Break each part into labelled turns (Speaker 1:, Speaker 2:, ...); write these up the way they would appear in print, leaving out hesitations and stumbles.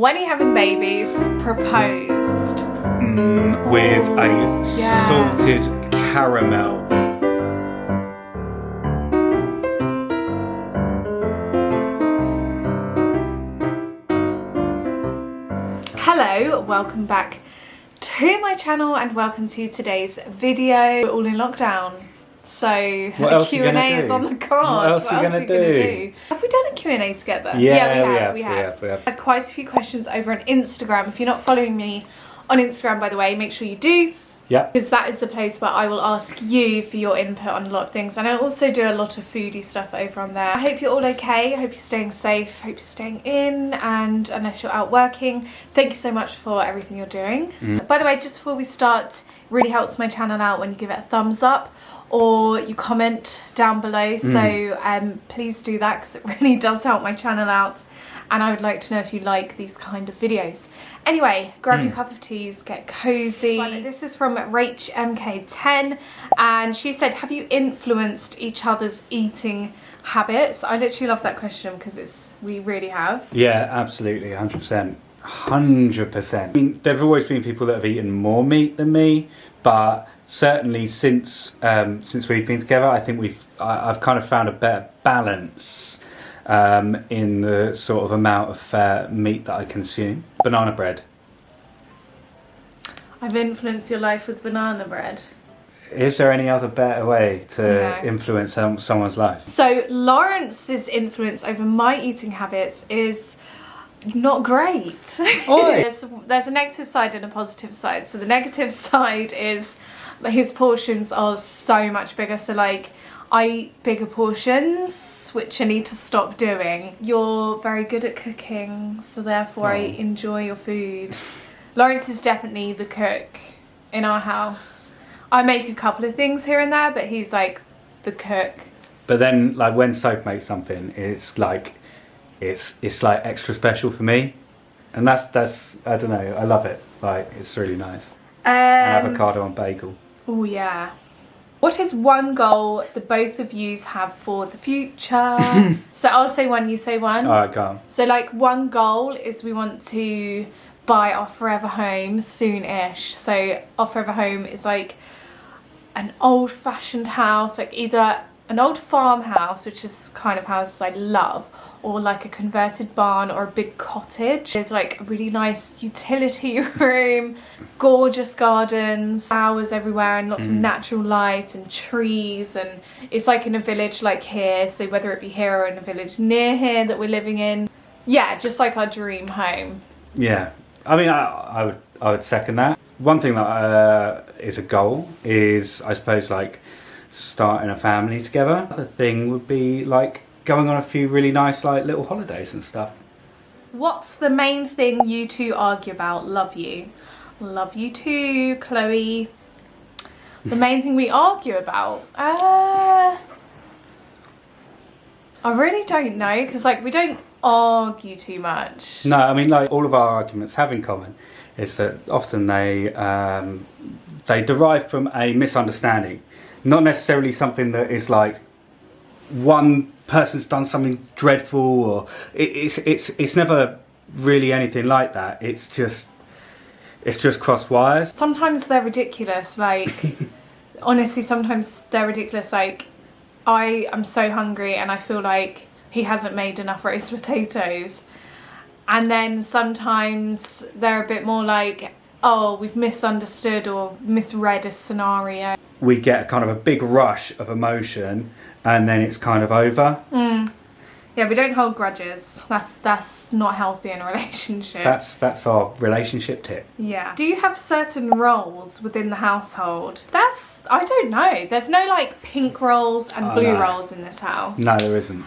Speaker 1: When are you having babies? Proposed.
Speaker 2: With a salted caramel.
Speaker 1: Hello, welcome back to my channel and welcome to today's video. We're all in lockdown, so a Q&A is on the cards.
Speaker 2: What else are you gonna do?
Speaker 1: Have we done a Q&A together?
Speaker 2: Yeah,
Speaker 1: we
Speaker 2: we have.
Speaker 1: I've had quite a few questions over on Instagram. If you're not following me on Instagram, by the way, make sure you do.
Speaker 2: Yeah.
Speaker 1: Because that is the place where I will ask you for your input on a lot of things. And I also do a lot of foodie stuff over on there. I hope you're all okay. I hope you're staying safe. I hope you're staying in. And unless you're out working, thank you so much for everything you're doing. By the way, just before we start, it really helps my channel out when you give it a thumbs up or you comment down below. So please do that because it really does help my channel out. And I would like to know if you like these kind of videos. Anyway, grab your cup of teas, get cozy. This is from Rach MK10 and she said, have you influenced each other's eating habits? I literally love that question because we really have.
Speaker 2: Yeah, absolutely, 100%. 100%. I mean, there have always been people that have eaten more meat than me, but certainly since we've been together, I think I've kind of found a better balance in the sort of amount of meat that I consume. Banana bread.
Speaker 1: I've influenced your life with banana bread.
Speaker 2: Is there any other better way to influence someone's life? So
Speaker 1: Lawrence's influence over my eating habits is not great. There's a negative side and a positive side. So the negative side is his portions are so much bigger. So like I eat bigger portions, which I need to stop doing. You're very good at cooking, so therefore I enjoy your food. Lawrence is definitely the cook in our house. I make a couple of things here and there, but he's like the cook.
Speaker 2: But then like when Soph makes something, it's like extra special for me. And that's I don't know, I love it. Like it's really nice. An avocado on bagel.
Speaker 1: Oh yeah. What is one goal the both of yous have for the future? So I'll say one, you say one.
Speaker 2: Alright, go on.
Speaker 1: So like one goal is we want to buy our forever home soon-ish. So our forever home is like an old-fashioned house, like either an old farmhouse, which is the kind of house I love, or like a converted barn or a big cottage with like a really nice utility room, gorgeous gardens, flowers everywhere and lots of natural light and trees, and it's like in a village like here, so whether it be here or in a village near here that we're living in. Yeah, just like our dream home.
Speaker 2: Yeah, I mean I would second that. One thing that is a goal is I suppose like starting a family together. The thing would be like going on a few really nice like little holidays and stuff.
Speaker 1: What's the main thing you two argue about? Love you. Love you too, Chloe. The main thing we argue about? I really don't know because like we don't argue too much.
Speaker 2: No, I mean like all of our arguments have in common is that often they derive from a misunderstanding. Not necessarily something that is like one person's done something dreadful or it's never really anything like that. It's just crossed wires.
Speaker 1: Sometimes they're ridiculous, like honestly sometimes they're ridiculous, like I am so hungry and I feel like he hasn't made enough roast potatoes, and then sometimes they're a bit more like, oh, we've misunderstood or misread a scenario.
Speaker 2: We get kind of a big rush of emotion and then it's kind of over.
Speaker 1: Yeah, we don't hold grudges. That's not healthy in a relationship.
Speaker 2: That's our relationship tip.
Speaker 1: Yeah. Do you have certain roles within the household? I don't know. There's no like pink roles and blue roles in this house.
Speaker 2: No, there isn't.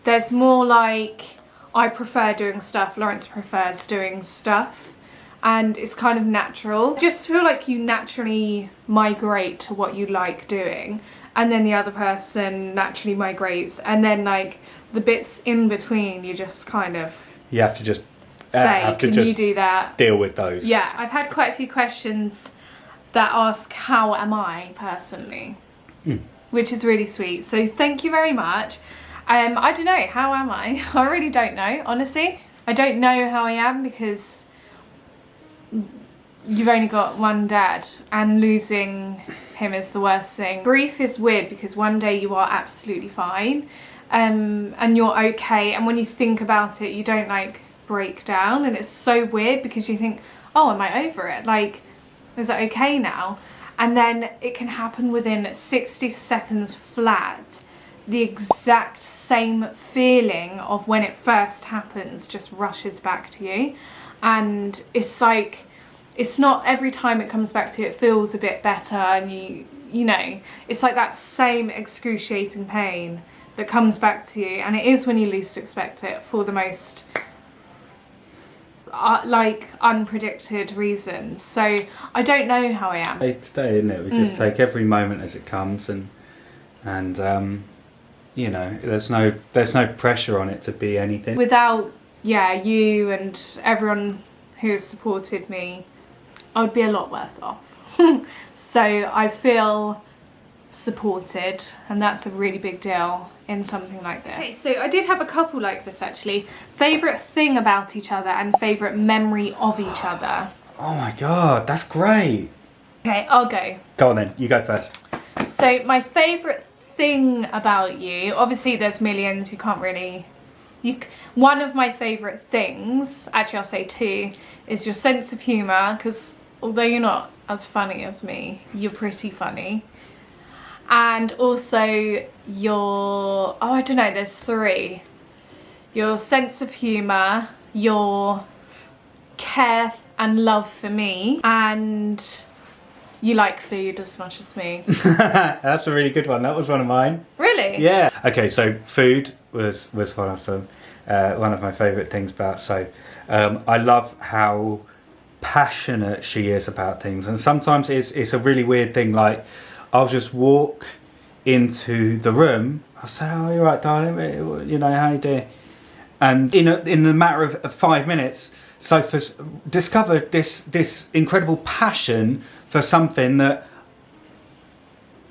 Speaker 1: There's more like I prefer doing stuff, Lawrence prefers doing stuff. And it's kind of natural. Just feel like you naturally migrate to what you like doing, and then the other person naturally migrates, and then like the bits in between you just kind of
Speaker 2: you have to just
Speaker 1: say, can you do that?
Speaker 2: Deal with those.
Speaker 1: Yeah, I've had quite a few questions that ask how am I personally, which is really sweet. So thank you very much. I don't know, how am I? I really don't know, honestly. I don't know how I am because you've only got one dad and losing him is the worst thing. Grief is weird because one day you are absolutely fine and you're okay, and when you think about it you don't like break down, and it's so weird because you think, oh, am I over it? Like, is it okay now? And then it can happen within 60 seconds flat. The exact same feeling of when it first happens just rushes back to you, and it's like, it's not every time it comes back to you it feels a bit better, and you know, it's like that same excruciating pain that comes back to you, and it is when you least expect it for the most like unpredicted reasons. So I don't know how I am.
Speaker 2: Day to day, isn't it? We just take every moment as it comes, and you know, there's no pressure on it to be anything.
Speaker 1: Without you and everyone who has supported me, I would be a lot worse off. So I feel supported, and that's a really big deal in something like this. Okay, so I did have a couple like this actually. Favourite thing about each other and favourite memory of each other.
Speaker 2: Oh my god, that's great.
Speaker 1: Okay, I'll go.
Speaker 2: Go on then, you go first.
Speaker 1: So my favourite thing about you, obviously there's millions, you can't really... One of my favourite things, actually I'll say two, is your sense of humour, because although you're not as funny as me, you're pretty funny. And also your, I don't know, there's three. Your sense of humour, your care and love for me, and you like food as much as me.
Speaker 2: That's a really good one. That was one of mine.
Speaker 1: Really?
Speaker 2: Yeah. Okay, so food was one of them. One of my favourite things about So. I love how passionate she is about things, and sometimes it's a really weird thing. Like, I'll just walk into the room. I'll say, "Oh, you're right, darling. You know, how you doing?" And in the matter of 5 minutes, Sophie's discovered this incredible passion for something that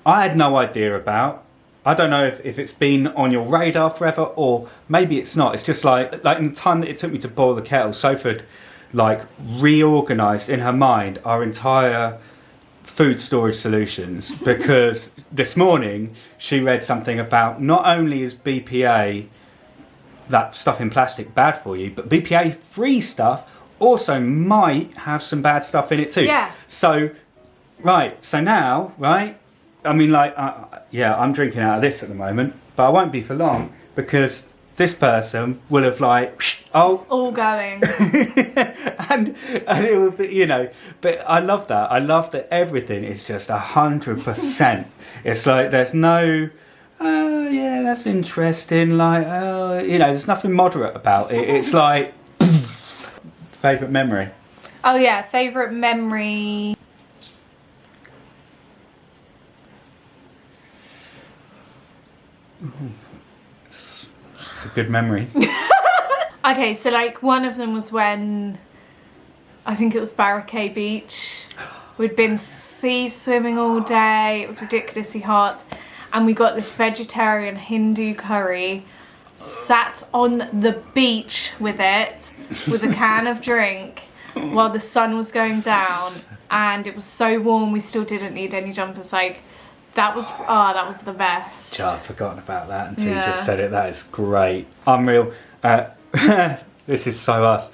Speaker 2: I had no idea about. I don't know if it's been on your radar forever, or maybe it's not. It's just like in the time that it took me to boil the kettle, Sophie like reorganised in her mind our entire food storage solutions, because this morning she read something about not only is BPA, that stuff in plastic, bad for you, but BPA free stuff also might have some bad stuff in it too.
Speaker 1: Yeah.
Speaker 2: So now, I mean, like, I'm drinking out of this at the moment, but I won't be for long, because this person will have
Speaker 1: it's all going.
Speaker 2: and it will be, you know, but I love that. I love that everything is just 100%. It's like there's no, yeah, that's interesting. Like, you know, there's nothing moderate about it. It's like, favourite memory.
Speaker 1: Oh yeah, favourite memory.
Speaker 2: It's a good memory.
Speaker 1: Okay, so like one of them was when, I think it was Barricade Beach. We'd been sea swimming all day. It was ridiculously hot. And we got this vegetarian Hindu curry, sat on the beach with it, with a can of drink, while the sun was going down. And it was so warm, we still didn't need any jumpers. Like, that was the best.
Speaker 2: I'd forgotten about that until you just said it. That is great. Unreal. This is so us.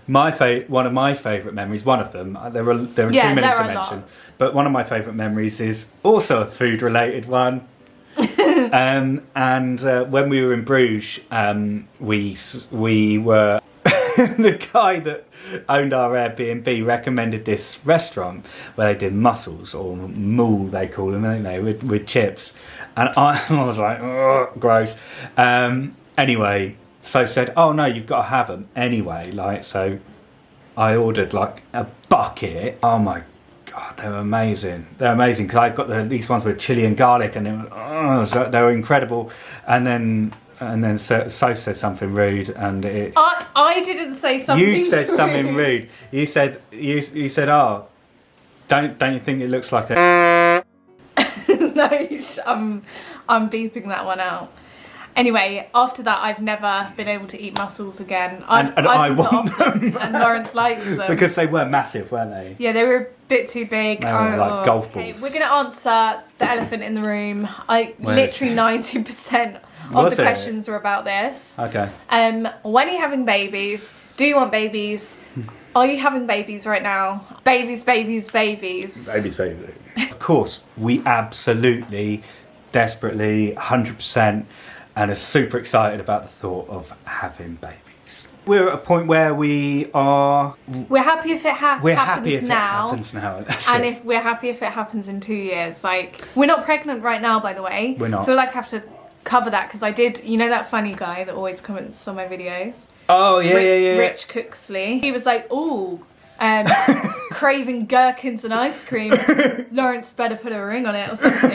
Speaker 2: One of my favourite memories, one of them, there are too many to mention,
Speaker 1: lots.
Speaker 2: but one of my favourite memories is also a food related one. And when we were in Bruges, we were the guy that owned our Airbnb recommended this restaurant where they did mussels, or moule they call them, don't they, with chips, and I was like, ugh, gross. Anyway, so said, oh no, you've got to have them anyway. Like, so I ordered like a bucket. Oh my god, they were amazing. They're amazing, because I got these ones with chili and garlic, and they were incredible. And then So said something rude, and it.
Speaker 1: I didn't say something.
Speaker 2: You said
Speaker 1: rude.
Speaker 2: something rude. You said, oh, don't you think it looks like a?
Speaker 1: No, I'm beeping that one out. Anyway, after that, I've never been able to eat mussels again. I've
Speaker 2: I
Speaker 1: been put
Speaker 2: want
Speaker 1: off
Speaker 2: them.
Speaker 1: and Lawrence likes them.
Speaker 2: Because they were massive, weren't they?
Speaker 1: Yeah, they were a bit too big.
Speaker 2: They were like golf balls.
Speaker 1: Okay, we're going to answer the elephant in the room. Literally 90% of
Speaker 2: Was
Speaker 1: the
Speaker 2: it?
Speaker 1: questions are about this.
Speaker 2: Okay.
Speaker 1: When are you having babies? Do you want babies? Are you having babies right now? Babies, babies, babies.
Speaker 2: Babies, babies. Of course, we absolutely, desperately, 100%, and are super excited about the thought of having babies. We're at a point where we're
Speaker 1: happy if it happens now.
Speaker 2: It happens now.
Speaker 1: And if we're happy if it happens in 2 years. Like, we're not pregnant right now, by the way.
Speaker 2: We're not.
Speaker 1: I feel like I have to cover that because I did, you know that funny guy that always comments on my videos?
Speaker 2: Oh, yeah, yeah.
Speaker 1: Rich Cooksley. He was like, ooh, craving gherkins and ice cream. Lawrence better put a ring on it or something.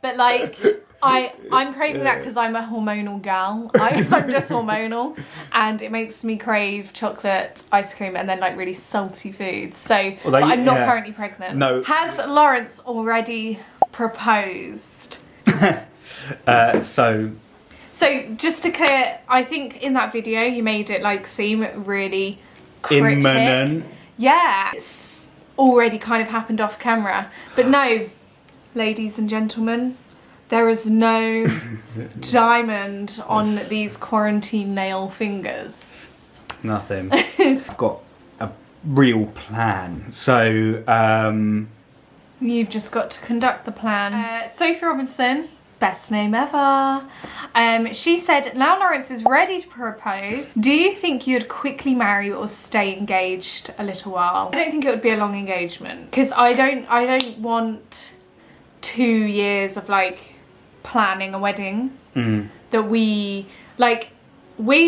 Speaker 1: But like, I'm craving that because I'm a hormonal gal. I'm just hormonal, and it makes me crave chocolate, ice cream, and then like really salty foods. So but I'm not currently pregnant.
Speaker 2: No.
Speaker 1: Has Lawrence already proposed? So just to clear, I think in that video you made it like seem really cryptic.
Speaker 2: Imminent.
Speaker 1: Yeah, it's already kind of happened off camera. But no, ladies and gentlemen, there is no diamond on these quarantine nail fingers.
Speaker 2: Nothing. I've got a real plan. So,
Speaker 1: you've just got to conduct the plan. Sophie Robinson, best name ever. She said, now Lawrence is ready to propose. Do you think you'd quickly marry or stay engaged a little while? I don't think it would be a long engagement because I don't want 2 years of like planning a wedding. That we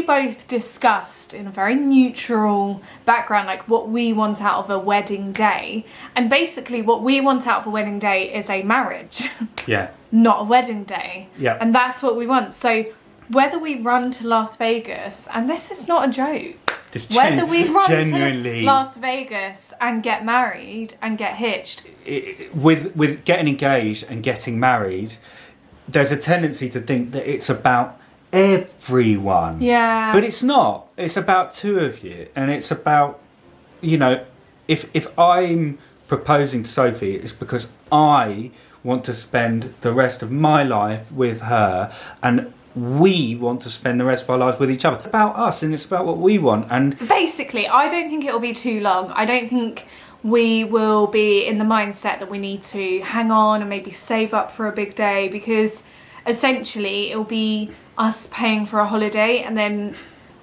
Speaker 1: both discussed in a very neutral background like what we want out of a wedding day, and basically what we want out of a wedding day is a marriage.
Speaker 2: yeah.
Speaker 1: Not a wedding day.
Speaker 2: Yeah.
Speaker 1: And that's what we want. So whether we run to Las Vegas, and this is not a joke, whether we run to Las Vegas and get married and get hitched.
Speaker 2: With getting engaged and getting married, there's a tendency to think that it's about everyone.
Speaker 1: Yeah.
Speaker 2: But it's not. It's about two of you. And it's about, you know, if I'm proposing to Sophie, it's because I want to spend the rest of my life with her, and we want to spend the rest of our lives with each other. It's about us, and it's about what we want. And
Speaker 1: basically, I don't think it'll be too long. I don't think we will be in the mindset that we need to hang on and maybe save up for a big day, because essentially it'll be us paying for a holiday, and then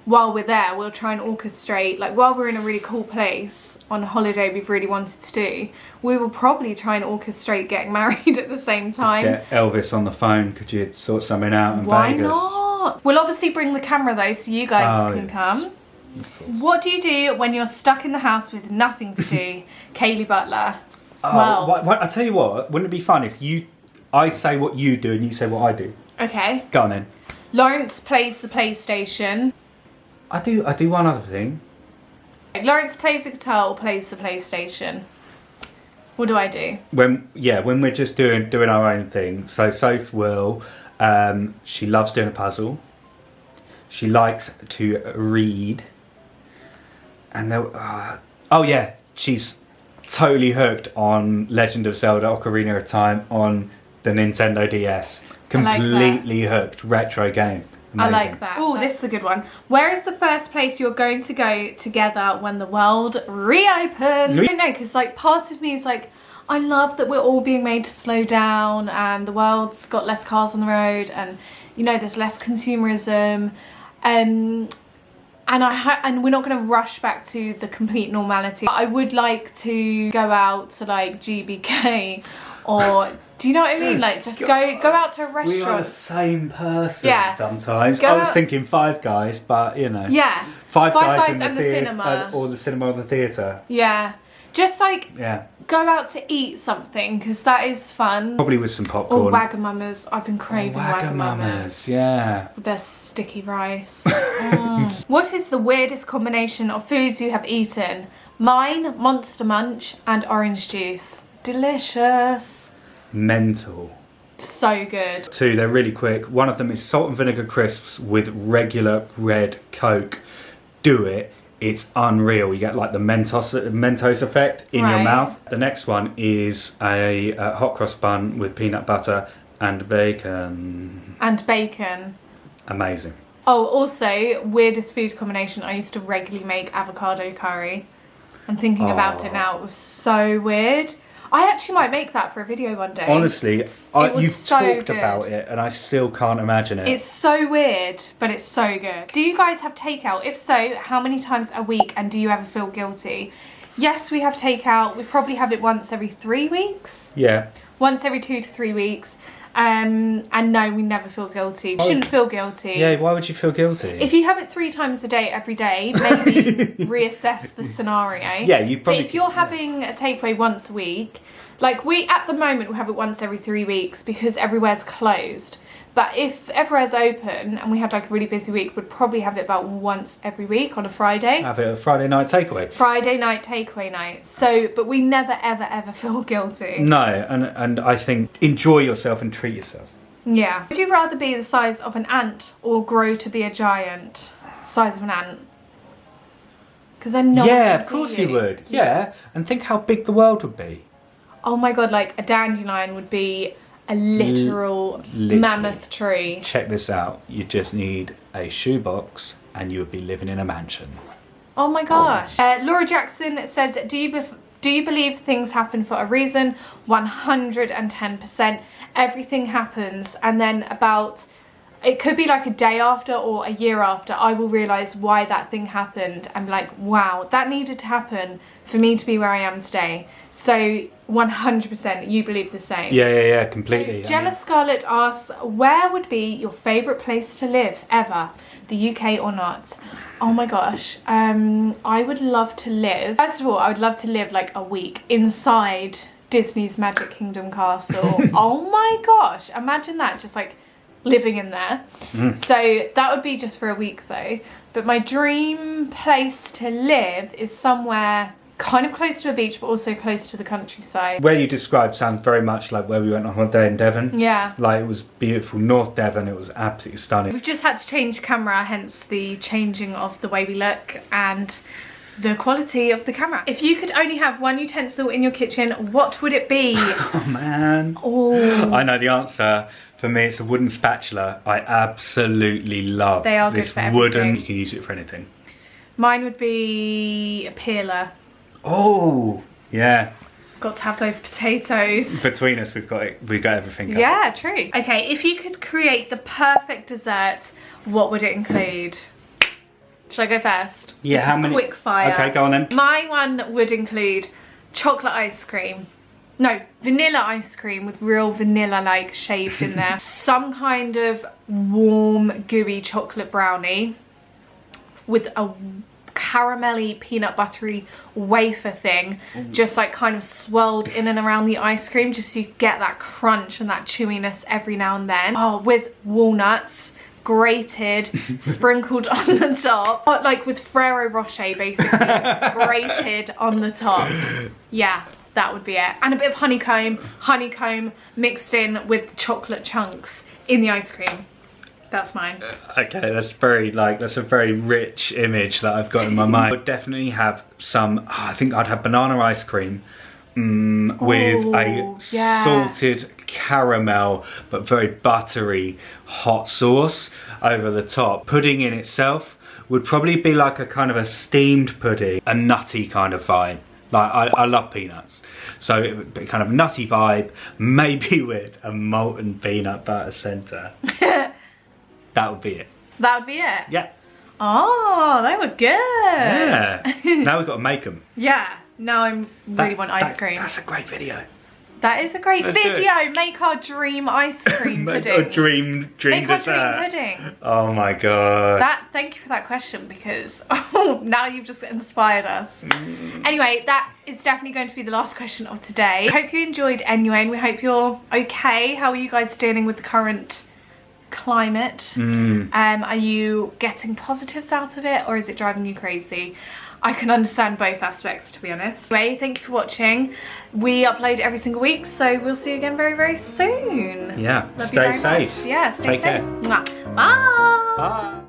Speaker 1: while we're there we'll try and orchestrate, like while we're in a really cool place on a holiday we've really wanted to do, we will probably try and orchestrate getting married at the same time.
Speaker 2: Get Elvis on the phone, could you sort something out in
Speaker 1: Why
Speaker 2: Vegas?
Speaker 1: not? We'll obviously bring the camera though, so you guys can come. What do you do when you're stuck in the house with nothing to do? Kaylee Butler.
Speaker 2: Oh, well, I tell you what, wouldn't it be fun if I say what you do and you say what I do?
Speaker 1: Okay.
Speaker 2: Go on then.
Speaker 1: Lawrence plays the PlayStation.
Speaker 2: I do one other thing.
Speaker 1: Lawrence plays the guitar or plays the PlayStation. What do I do?
Speaker 2: When we're just doing our own thing. So Soph will, she loves doing a puzzle. She likes to read. And she's totally hooked on Legend of Zelda Ocarina of Time on the Nintendo DS. Completely hooked. Retro game. Amazing.
Speaker 1: I like that. Oh, this is a good one. Where is the first place you're going to go together when the world reopens? I don't know, because like part of me is like, I love that we're all being made to slow down and the world's got less cars on the road, and you know there's less consumerism, and we're not going to rush back to the complete normality. I would like to go out to like GBK or do you know what I mean? Like just go out to a restaurant.
Speaker 2: We are the same person sometimes.
Speaker 1: I
Speaker 2: was thinking Five Guys, but you know.
Speaker 1: Yeah.
Speaker 2: Five Guys in
Speaker 1: and
Speaker 2: the
Speaker 1: cinema.
Speaker 2: Or the cinema or the theatre.
Speaker 1: Yeah. Just like
Speaker 2: go
Speaker 1: out to eat something, because that is fun.
Speaker 2: Probably with some popcorn.
Speaker 1: Or Wagamama's. I've been craving Wagamama's.
Speaker 2: Yeah.
Speaker 1: With their sticky rice. What is the weirdest combination of foods you have eaten? Mine, Monster Munch and orange juice. Delicious.
Speaker 2: Mental.
Speaker 1: So good.
Speaker 2: 2, they're really quick. One of them is salt and vinegar crisps with regular red Coke. Do it. It's unreal. You get like the Mentos effect in your mouth. The next one is a hot cross bun with peanut butter and bacon. Amazing.
Speaker 1: Oh, also, weirdest food combination. I used to regularly make avocado curry. I'm thinking about it now. It was so weird. I actually might make that for a video one day.
Speaker 2: Honestly, you've talked about it and I still can't imagine it.
Speaker 1: It's so weird, but it's so good. Do you guys have takeout? If so, how many times a week, and do you ever feel guilty? Yes, we have takeout. We probably have it once every 3 weeks.
Speaker 2: Yeah.
Speaker 1: Once every 2 to 3 weeks. And no, we never feel guilty. You shouldn't feel guilty.
Speaker 2: Yeah, why would you feel guilty?
Speaker 1: If you have it 3 times a day, every day, maybe reassess the scenario.
Speaker 2: Yeah, you probably.
Speaker 1: But if you're having a takeaway once a week, like at the moment, we have it once every 3 weeks because everywhere's closed. But if everywhere's open and we had like a really busy week, we'd probably have it about once every week on a Friday.
Speaker 2: Have it a Friday night takeaway.
Speaker 1: Friday night takeaway night. So, but we never, ever, ever feel guilty.
Speaker 2: No, and I think enjoy yourself and treat yourself.
Speaker 1: Yeah. Would you rather be the size of an ant or grow to be a giant? Size of an ant. Because then no one can
Speaker 2: of course
Speaker 1: see
Speaker 2: you would. Yeah, and think how big the world would be.
Speaker 1: Oh my god, like a dandelion would be a literal mammoth tree.
Speaker 2: Check this out. You just need a shoebox and you would be living in a mansion.
Speaker 1: Oh my gosh. Laura Jackson says, do you believe things happen for a reason? 110%. Everything happens, and then it could be like a day after or a year after, I will realise why that thing happened and be like, wow, that needed to happen for me to be where I am today. So 100% you believe the same.
Speaker 2: Yeah, completely.
Speaker 1: So Gemma Scarlett asks, where would be your favourite place to live ever? The UK or not? Oh my gosh, I would love to live, first of all, I would love to live like a week inside Disney's Magic Kingdom castle. Oh my gosh, imagine that, just like living in there. So that would be just for a week though. But my dream place to live is somewhere kind of close to a beach, but also close to the countryside.
Speaker 2: Where you described sounds very much like where we went on holiday in Devon.
Speaker 1: Yeah.
Speaker 2: Like it was beautiful. North Devon, it was absolutely stunning.
Speaker 1: We've just had to change camera, hence the changing of the way we look and the quality of the camera. If you could only have one utensil in your kitchen, what would it be?
Speaker 2: Oh man.
Speaker 1: Oh.
Speaker 2: I know the answer. For me, it's a wooden spatula. I absolutely love
Speaker 1: They are good
Speaker 2: this
Speaker 1: for everything.
Speaker 2: wooden. You can use it for anything.
Speaker 1: Mine would be a peeler.
Speaker 2: Oh, yeah.
Speaker 1: Got to have those potatoes.
Speaker 2: Between us, we've got everything covered.
Speaker 1: Yeah, true. Okay, if you could create the perfect dessert, what would it include? Should I go first?
Speaker 2: Yeah,
Speaker 1: this
Speaker 2: how
Speaker 1: is
Speaker 2: many?
Speaker 1: Quick fire.
Speaker 2: Okay, go on then.
Speaker 1: My one would include chocolate ice cream. No, vanilla ice cream with real vanilla like shaved in there. Some kind of warm, gooey chocolate brownie with a caramelly, peanut buttery wafer thing, just like kind of swirled in and around the ice cream, just so you get that crunch and that chewiness every now and then. Oh, with walnuts grated, sprinkled on the top, like with Ferrero Rocher basically, grated on the top. Yeah, that would be it. And a bit of honeycomb mixed in with chocolate chunks in the ice cream. That's mine.
Speaker 2: Okay, that's a very rich image that I've got in my mind. I would definitely have some, I think I'd have banana ice cream with a salted caramel but very buttery hot sauce over the top. Pudding in itself would probably be like a kind of a steamed pudding, a nutty kind of vibe. Like I love peanuts, so it would be kind of nutty vibe, maybe with a molten peanut butter centre. That would be it.
Speaker 1: That would be it?
Speaker 2: Yeah.
Speaker 1: Oh, they were good.
Speaker 2: Yeah. Now we've got to make them.
Speaker 1: Yeah. Now I really want ice cream.
Speaker 2: That's a great video.
Speaker 1: That is a great video. Make our dream ice cream pudding.
Speaker 2: Make our dream
Speaker 1: Make
Speaker 2: dessert.
Speaker 1: our dream pudding.
Speaker 2: Oh my god.
Speaker 1: Thank you for that question, because now you've just inspired us. Anyway, that is definitely going to be the last question of today. I hope you enjoyed anyway, and we hope you're okay. How are you guys dealing with the current climate? Are you getting positives out of it, or is it driving you crazy? I can understand both aspects, to be honest. Anyway, thank you for watching. We upload every single week, so we'll see you again very, very soon.
Speaker 2: Yeah,
Speaker 1: Love
Speaker 2: stay
Speaker 1: you very
Speaker 2: safe.
Speaker 1: much. Yeah, stay
Speaker 2: Take
Speaker 1: safe.
Speaker 2: care.
Speaker 1: Mwah. Bye.
Speaker 2: Bye.